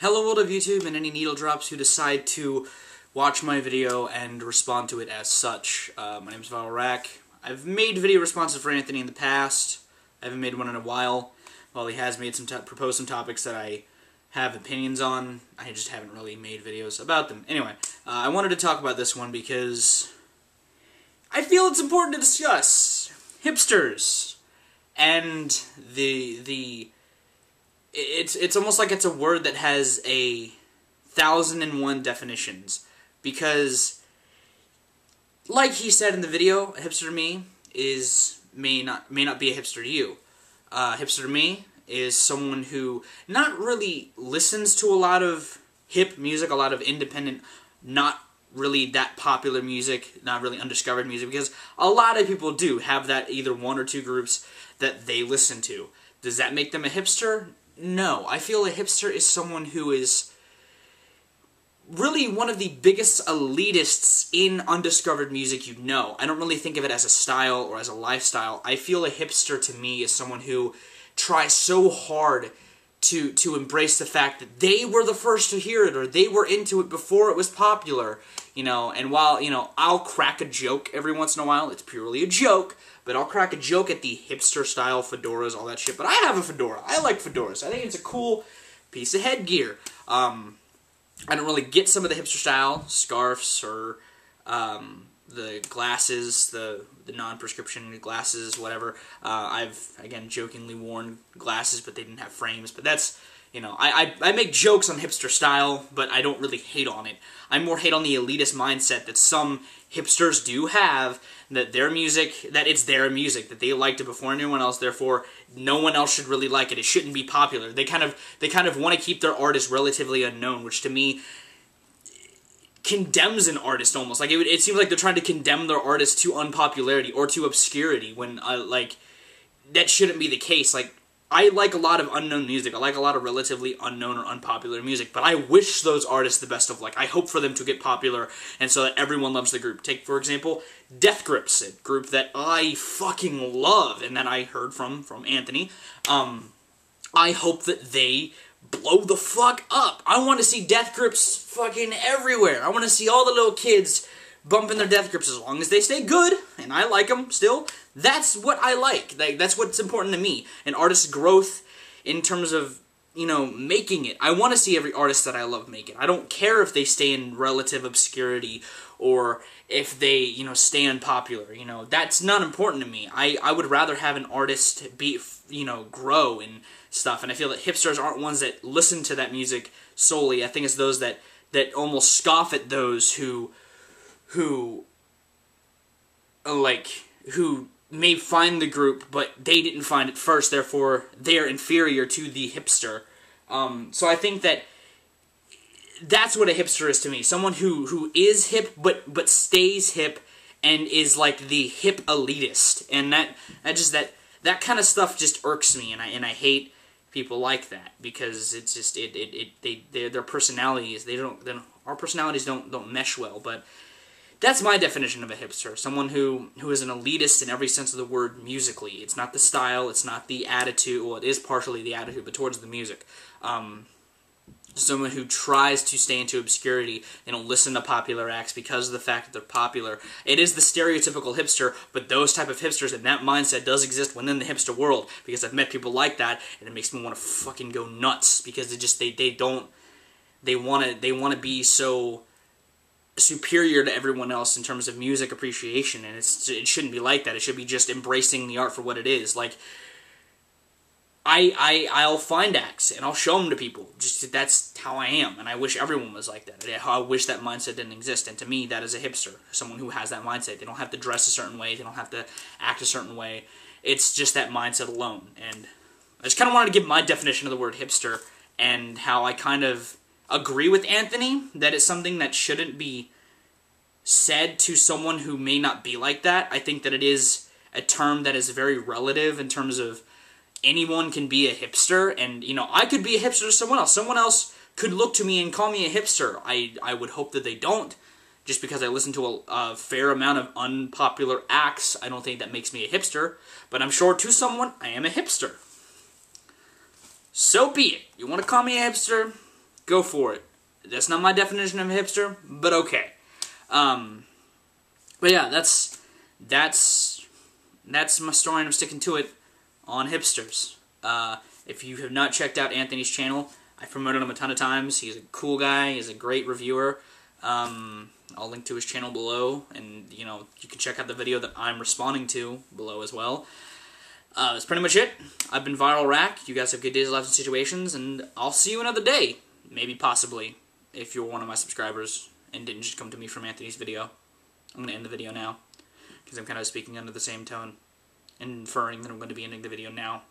Hello world of YouTube and any needle drops who decide to watch my video and respond to it as such. My name is Rack. I've made video responses for Anthony in the past. I haven't made one in a while. While he has made proposed some topics that I have opinions on, I just haven't really made videos about them. Anyway, I wanted to talk about this one because I feel it's important to discuss hipsters and it's almost like it's a word that has 1,001 definitions, because like he said in the video, a hipster to me may not be a hipster to you. Hipster to me is someone who not really listens to a lot of hip music, a lot of independent, not really that popular music, not really undiscovered music, because a lot of people do have that either one or two groups that they listen to. Does that make them a hipster? No. I feel a hipster is someone who is really one of the biggest elitists in undiscovered music you know. I don't really think of it as a style or as a lifestyle. I feel a hipster to me is someone who tries so hard to embrace the fact that they were the first to hear it, or they were into it before it was popular, you know. And while, you know, I'll crack a joke every once in a while, it's purely a joke, but I'll crack a joke at the hipster style fedoras, all that shit. But I have a fedora. I like fedoras. I think it's a cool piece of headgear. I don't really get some of the hipster style scarves or the glasses, the non-prescription glasses, whatever. I've, again, jokingly worn glasses, but they didn't have frames. But that's, you know, I make jokes on hipster style, but I don't really hate on it. I more hate on the elitist mindset that some hipsters do have, that their music, that it's their music, that they liked it before anyone else, therefore no one else should really like it. It shouldn't be popular. They kind of want to keep their artist relatively unknown, which to me condemns an artist almost. Like it seems like they're trying to condemn their artist to unpopularity or to obscurity, when like that shouldn't be the case. Like, I like a lot of unknown music. I like a lot of relatively unknown or unpopular music, but I wish those artists the best of luck. I hope for them to get popular and so that everyone loves the group. Take, for example, Death Grips, a group that I fucking love and that I heard from Anthony. I hope that they blow the fuck up. I want to see Death Grips fucking everywhere. I want to see all the little kids bumping their Death Grips, as long as they stay good, and I like them still. That's what I like. That's what's important to me. An artist's growth in terms of, you know, making it. I want to see every artist that I love make it. I don't care if they stay in relative obscurity or if they, you know, stay unpopular. You know, that's not important to me. I would rather have an artist be, you know, grow and stuff. And I feel that hipsters aren't ones that listen to that music solely. I think it's those that almost scoff at those who may find the group, but they didn't find it first, therefore they're inferior to the hipster. So I think that that's what a hipster is to me. Someone who is hip, but stays hip and is like the hip elitist. And that kind of stuff just irks me, and I hate people like that, because it's just their personalities, our personalities don't mesh well. But that's my definition of a hipster. Someone who is an elitist in every sense of the word musically. It's not the style, it's not the attitude, well, it is partially the attitude, but towards the music. Someone who tries to stay into obscurity. They don't listen to popular acts because of the fact that they're popular. It is the stereotypical hipster, but those type of hipsters and that mindset does exist within the hipster world, because I've met people like that, and it makes me want to fucking go nuts, because they want to be so superior to everyone else in terms of music appreciation, and it shouldn't be like that. It should be just embracing the art for what it is. Like, I'll find acts and I'll show them to people. Just, that's how I am, and I wish everyone was like that. I wish that mindset didn't exist, and to me, that is a hipster. Someone who has that mindset. They don't have to dress a certain way. They don't have to act a certain way. It's just that mindset alone. And I just kind of wanted to give my definition of the word hipster, and how I kind of agree with Anthony that it's something that shouldn't be said to someone who may not be like that. I think that it is a term that is very relative in terms of anyone can be a hipster, and, you know, I could be a hipster to someone else. Someone else could look to me and call me a hipster. I would hope that they don't, just because I listen to a fair amount of unpopular acts. I don't think that makes me a hipster, but I'm sure to someone I am a hipster. So be it. You want to call me a hipster? go for it. That's not my definition of a hipster, but okay. But yeah, that's my story, and I'm sticking to it on hipsters. If you have not checked out Anthony's channel, I promoted him a ton of times. He's a cool guy. He's a great reviewer. I'll link to his channel below, and you can check out the video that I'm responding to below as well. That's pretty much it. I've been Viral Rack. You guys have good days, lives, and situations, and I'll see you another day. Maybe, possibly, if you're one of my subscribers and didn't just come to me from Anthony's video. I'm going to end the video now, because I'm kind of speaking under the same tone, and inferring that I'm going to be ending the video now.